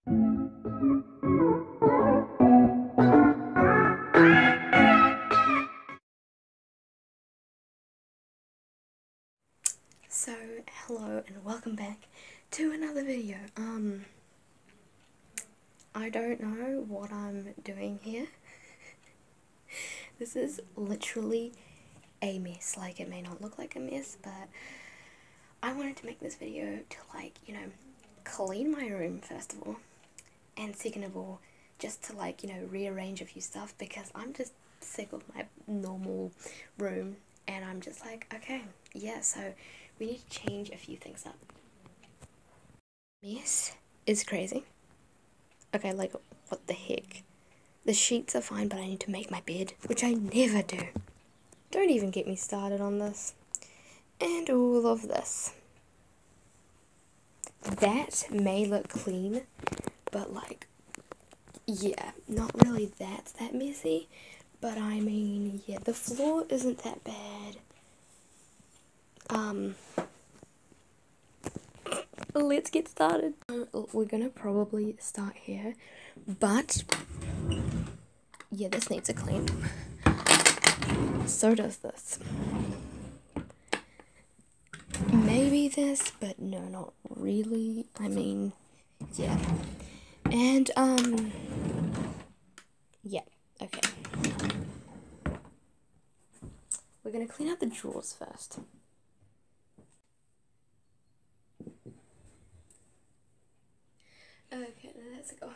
So, hello and welcome back to another video. I don't know what I'm doing here. This is literally a mess. Like, it may not look like a mess, but I wanted to make this video to, like, you know, clean my room first of all, and second of all, just to, like, you know, rearrange a few stuff, because I'm just sick of my normal room, and I'm just like, okay, yeah, so we need to change a few things up. Mess is crazy. Okay, like, what the heck? The sheets are fine, but I need to make my bed, which I never do. Don't even get me started on this. And all of this. That may look clean, but, like, yeah, not really that messy. But I mean, yeah, the floor isn't that bad. Let's get started. We're gonna probably start here, but yeah, this needs a clean. So does this. Maybe this, but no, not really. I mean, yeah. And, yeah, okay. We're gonna clean out the drawers first. Okay, let's go.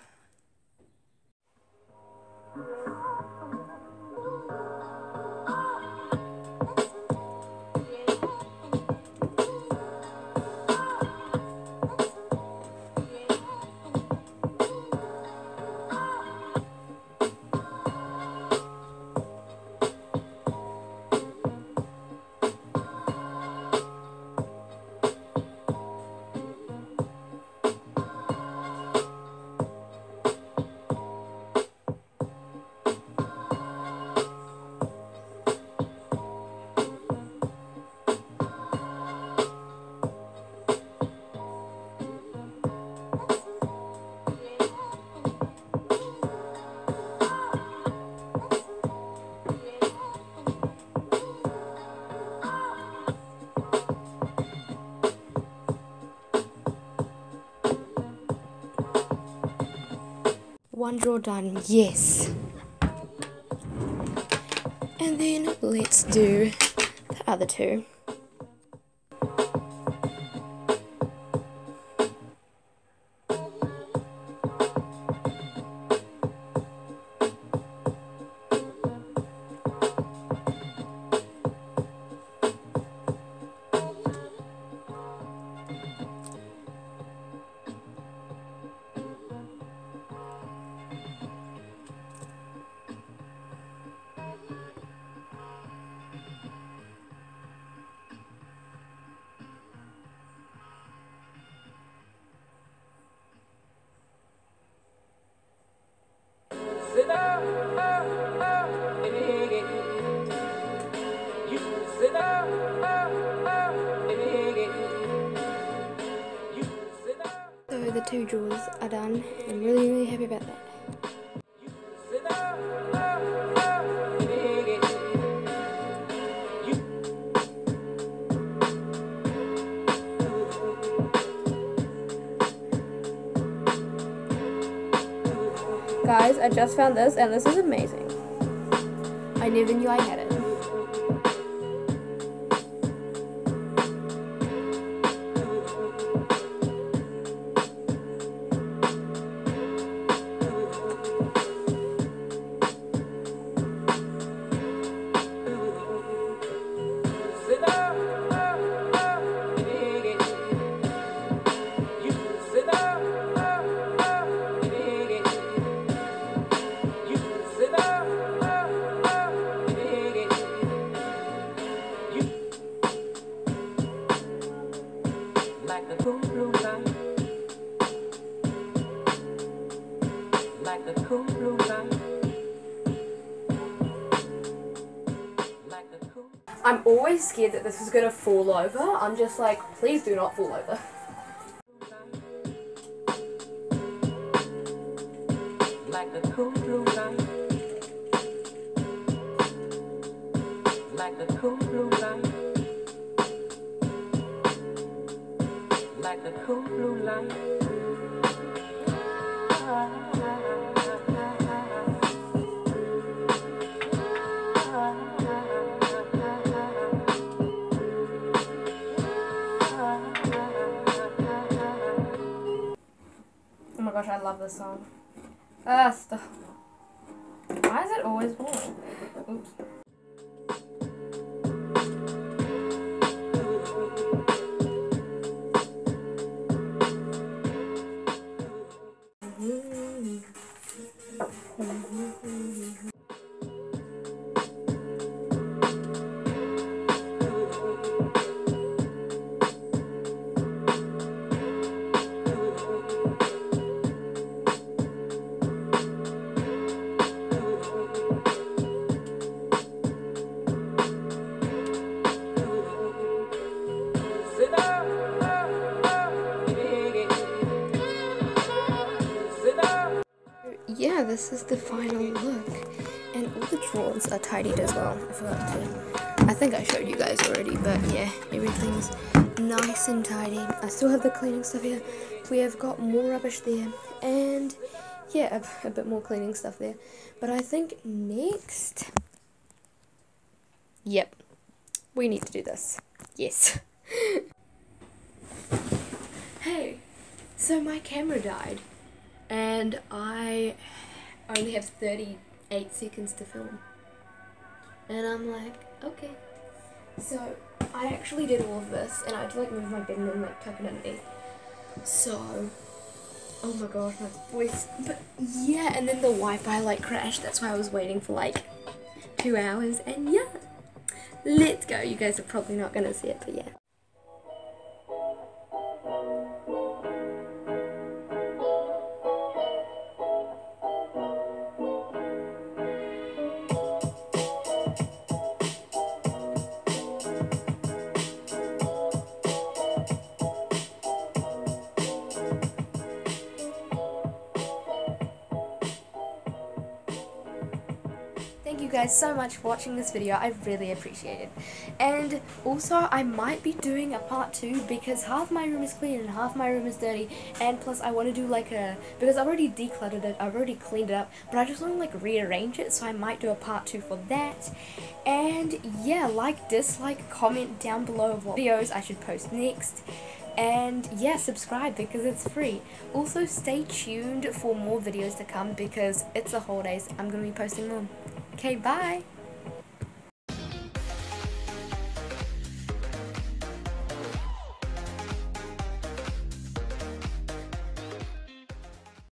One drawer done, yes. And then let's do the other two. So the two drawers are done. I'm really happy about that. Guys, I just found this and this is amazing. I never knew I had it. I'm always scared that this is gonna fall over. I'm just like, please do not fall over. like the cool blue light, like the cool blue light, like the cool blue light. Oh my gosh, I love this song. Ah, stop. Why is it always warm? Oops. Yeah, this is the final look, and all the drawers are tidied as well. I forgot to. I think I showed you guys already, but yeah, everything's nice and tidy. I still have the cleaning stuff here. We have got more rubbish there, and yeah, a bit more cleaning stuff there. But I think next, yep, we need to do this. Yes. Hey, so my camera died. And I only have 38 seconds to film. And I'm like, okay. So, I actually did all of this, and I had to like move my bed and then like tuck it underneath. So, oh my gosh, my voice. But yeah, and then the Wi-Fi like crashed. That's why I was waiting for like 2 hours. And yeah, let's go. You guys are probably not gonna see it, but yeah. Thank you guys so much for watching this video. I really appreciate it. And also, I might be doing a part 2 because half my room is clean and half my room is dirty. And plus, I want to do like a, because I've already decluttered it, I've already cleaned it up, but I just want to like rearrange it. So I might do a part 2 for that. And yeah, like, dislike, comment down below of what videos I should post next. And yeah, subscribe because it's free. Also, stay tuned for more videos to come because it's the holidays. I'm going to be posting more. Okay, bye!